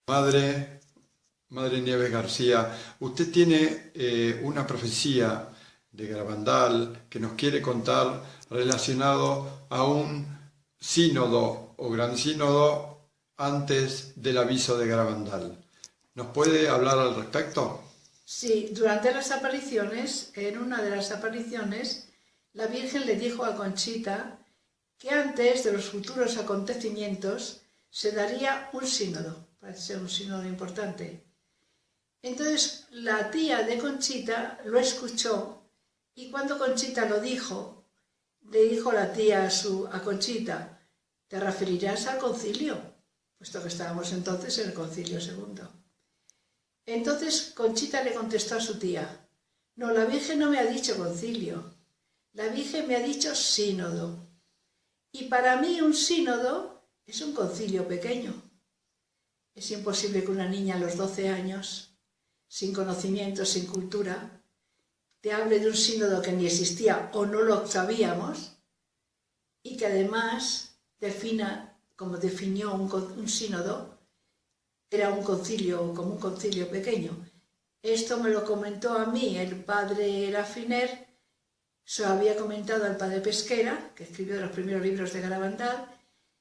Madre Nieves García, usted tiene una profecía de Garabandal que nos quiere contar relacionado a un sínodo o gran sínodo antes del aviso de Garabandal. ¿Nos puede hablar al respecto? Sí, durante las apariciones, en una de las apariciones, la Virgen le dijo a Conchita que antes de los futuros acontecimientos se daría un sínodo, parece ser un sínodo importante. Entonces la tía de Conchita lo escuchó y cuando Conchita lo dijo, le dijo la tía a Conchita: ¿te referirás al concilio? Puesto que estábamos entonces en el concilio segundo. Entonces Conchita le contestó a su tía: no, la Virgen no me ha dicho concilio, la Virgen me ha dicho sínodo. Y para mí un sínodo es un concilio pequeño. Es imposible que una niña a los 12 años, sin conocimiento, sin cultura, te hable de un sínodo que ni existía o no lo sabíamos, y que además defina, como definió un sínodo, era un concilio, como un concilio pequeño. Esto me lo comentó a mí el padre Rafiner, se lo había comentado al padre Pesquera, que escribió los primeros libros de Garabandal,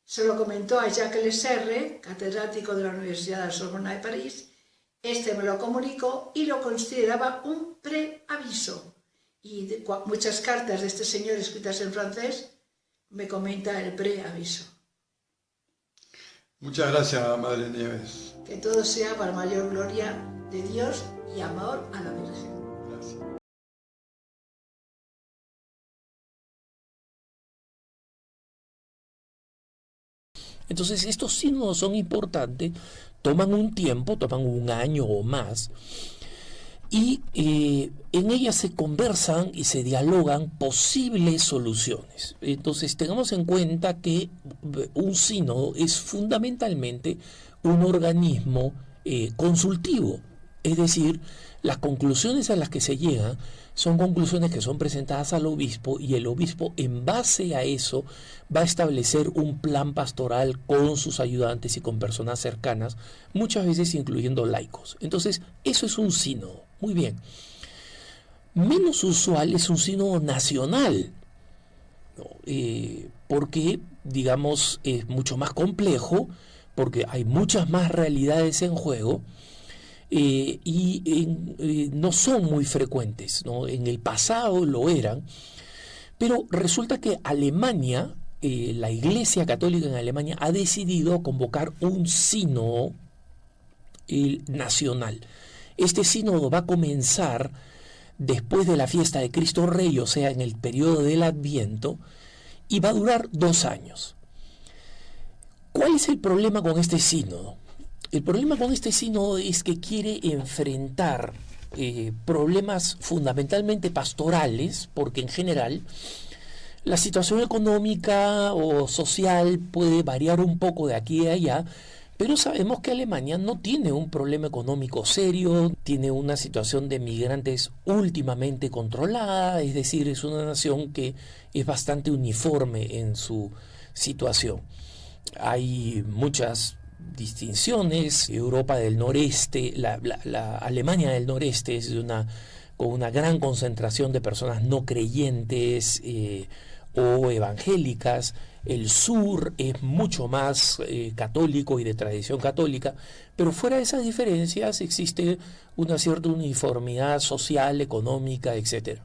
se lo comentó a Jacques Leserre, catedrático de la Universidad de la Sorbona de París. Este me lo comunicó y lo consideraba un preaviso. Y muchas cartas de este señor escritas en francés me comenta el preaviso. Muchas gracias, Madre Nieves. Que todo sea para mayor gloria de Dios y amor a la Virgen. Gracias. Entonces, estos sínodos son importantes, toman un tiempo, toman un año o más, y en ellas se conversan y se dialogan posibles soluciones. Entonces, tengamos en cuenta que un sínodo es fundamentalmente un organismo consultivo, es decir, las conclusiones a las que se llegan son conclusiones que son presentadas al obispo y el obispo, en base a eso, va a establecer un plan pastoral con sus ayudantes y con personas cercanas, muchas veces incluyendo laicos. Entonces, eso es un sínodo. Muy bien. Menos usual es un sínodo nacional, ¿no? Porque, digamos, es mucho más complejo, porque hay muchas más realidades en juego, no son muy frecuentes, ¿no? En el pasado lo eran, pero resulta que Alemania, la Iglesia Católica en Alemania, ha decidido convocar un sínodo nacional. Este sínodo va a comenzar después de la fiesta de Cristo Rey, o sea, en el periodo del Adviento, y va a durar 2 años. ¿Cuál es el problema con este sínodo? El problema con este sínodo es que quiere enfrentar problemas fundamentalmente pastorales, porque en general la situación económica o social puede variar un poco de aquí a allá, pero sabemos que Alemania no tiene un problema económico serio, tiene una situación de migrantes últimamente controlada, es decir, es una nación que es bastante uniforme en su situación. Hay muchas distinciones. Europa del noreste, la Alemania del noreste es con una gran concentración de personas no creyentes o evangélicas. El sur es mucho más católico y de tradición católica, pero fuera de esas diferencias existe una cierta uniformidad social, económica, etcétera.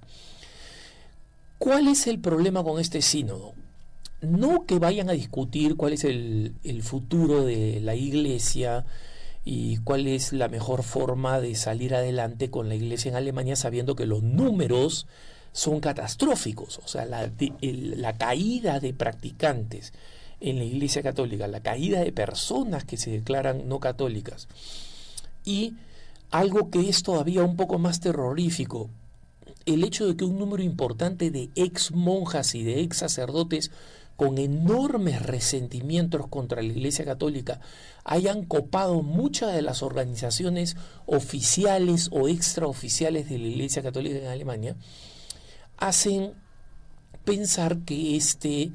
¿Cuál es el problema con este sínodo? No que vayan a discutir cuál es el futuro de la iglesia y cuál es la mejor forma de salir adelante con la iglesia en Alemania, sabiendo que los números son catastróficos. O sea, la caída de practicantes en la iglesia católica, la caída de personas que se declaran no católicas, y algo que es todavía un poco más terrorífico, el hecho de que un número importante de ex monjas y de ex sacerdotes con enormes resentimientos contra la Iglesia Católica hayan copado muchas de las organizaciones oficiales o extraoficiales de la Iglesia Católica en Alemania, hacen pensar que este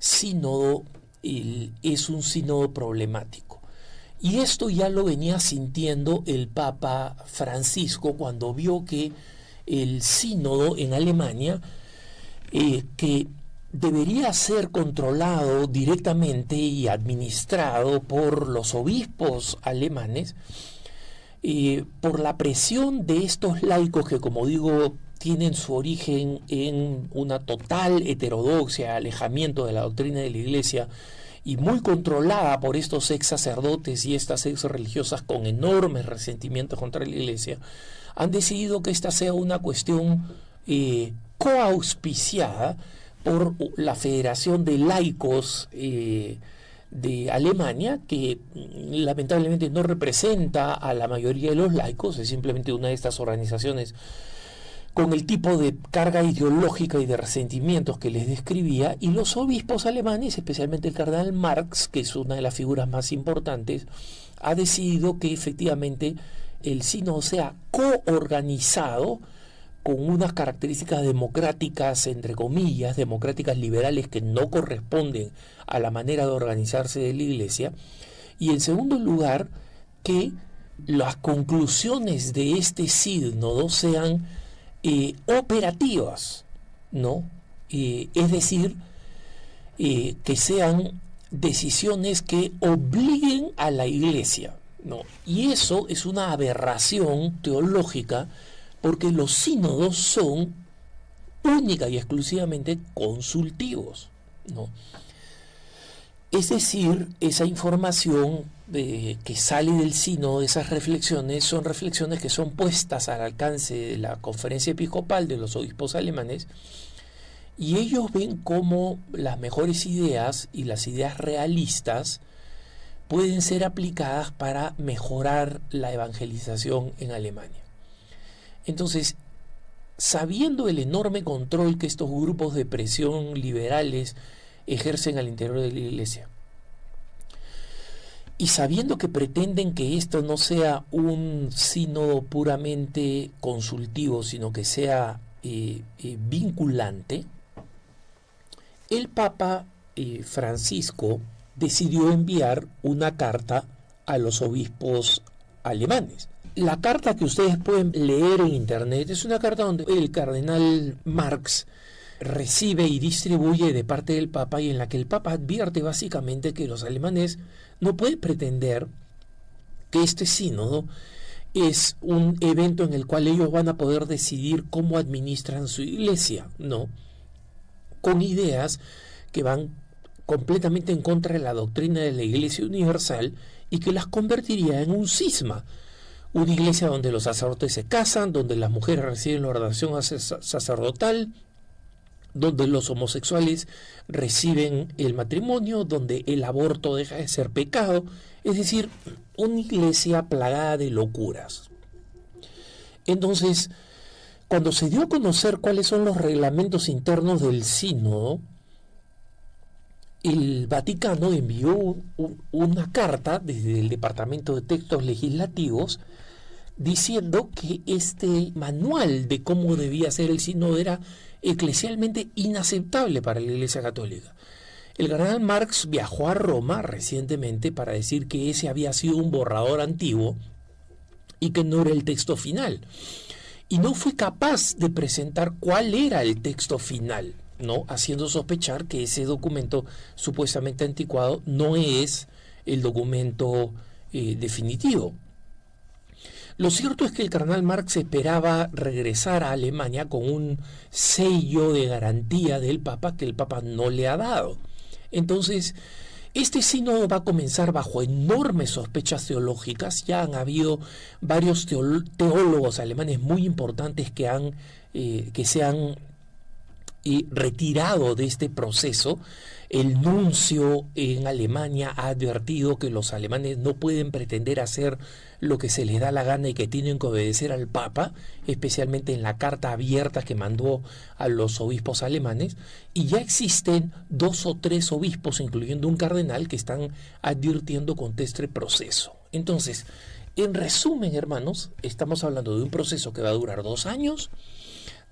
sínodo es un sínodo problemático. Y esto ya lo venía sintiendo el Papa Francisco cuando vio que el sínodo en Alemania, que debería ser controlado directamente y administrado por los obispos alemanes, por la presión de estos laicos que, como digo, tienen su origen en una total heterodoxia, alejamiento de la doctrina de la Iglesia, y muy controlada por estos ex sacerdotes y estas ex religiosas con enormes resentimientos contra la Iglesia, han decidido que esta sea una cuestión coauspiciada por la Federación de Laicos de Alemania, que lamentablemente no representa a la mayoría de los laicos, es simplemente una de estas organizaciones con el tipo de carga ideológica y de resentimientos que les describía, y los obispos alemanes, especialmente el cardenal Marx, que es una de las figuras más importantes, ha decidido que efectivamente el sínodo sea coorganizado con unas características democráticas, entre comillas, democráticas liberales que no corresponden a la manera de organizarse de la Iglesia, y en segundo lugar, que las conclusiones de este sínodo sean operativas, ¿no? Es decir, que sean decisiones que obliguen a la Iglesia, ¿no? Y eso es una aberración teológica, porque los sínodos son única y exclusivamente consultivos, ¿no? Es decir, esa información que sale del sínodo, esas reflexiones, son reflexiones que son puestas al alcance de la conferencia episcopal de los obispos alemanes, y ellos ven cómo las mejores ideas y las ideas realistas pueden ser aplicadas para mejorar la evangelización en Alemania. Entonces, sabiendo el enorme control que estos grupos de presión liberales ejercen al interior de la Iglesia, y sabiendo que pretenden que esto no sea un sínodo puramente consultivo, sino que sea vinculante, el Papa Francisco decidió enviar una carta a los obispos alemanes. La carta que ustedes pueden leer en internet es una carta donde el cardenal Marx recibe y distribuye de parte del Papa, y en la que el Papa advierte básicamente que los alemanes no pueden pretender que este sínodo es un evento en el cual ellos van a poder decidir cómo administran su iglesia, no, con ideas que van completamente en contra de la doctrina de la Iglesia Universal y que las convertiría en un cisma. Una iglesia donde los sacerdotes se casan, donde las mujeres reciben la ordenación sacerdotal, donde los homosexuales reciben el matrimonio, donde el aborto deja de ser pecado, es decir, una iglesia plagada de locuras. Entonces, cuando se dio a conocer cuáles son los reglamentos internos del sínodo, el Vaticano envió una carta desde el Departamento de Textos Legislativos diciendo que este manual de cómo debía ser el sínodo era eclesialmente inaceptable para la Iglesia Católica. El cardenal Marx viajó a Roma recientemente para decir que ese había sido un borrador antiguo y que no era el texto final. Y no fue capaz de presentar cuál era el texto final, ¿no? Haciendo sospechar que ese documento supuestamente anticuado no es el documento definitivo. Lo cierto es que el cardenal Marx esperaba regresar a Alemania con un sello de garantía del Papa que el Papa no le ha dado. Entonces, este sínodo va a comenzar bajo enormes sospechas teológicas. Ya han habido varios teólogos alemanes muy importantes que se han retirado de este proceso. El nuncio en Alemania ha advertido que los alemanes no pueden pretender hacer lo que se les da la gana y que tienen que obedecer al Papa, especialmente en la carta abierta que mandó a los obispos alemanes, y ya existen 2 o 3 obispos, incluyendo un cardenal, que están advirtiendo contra este proceso. Entonces, en resumen, hermanos, estamos hablando de un proceso que va a durar 2 años,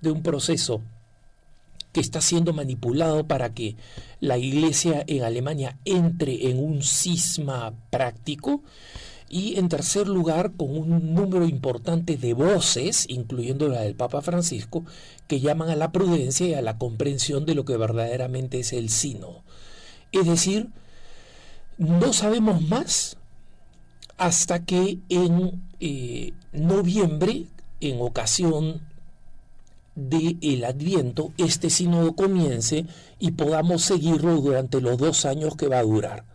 de un proceso que está siendo manipulado para que la Iglesia en Alemania entre en un cisma práctico. Y en tercer lugar, con un número importante de voces, incluyendo la del Papa Francisco, que llaman a la prudencia y a la comprensión de lo que verdaderamente es el sínodo. Es decir, no sabemos más hasta que en noviembre, en ocasión del Adviento, este sínodo comience y podamos seguirlo durante los 2 años que va a durar.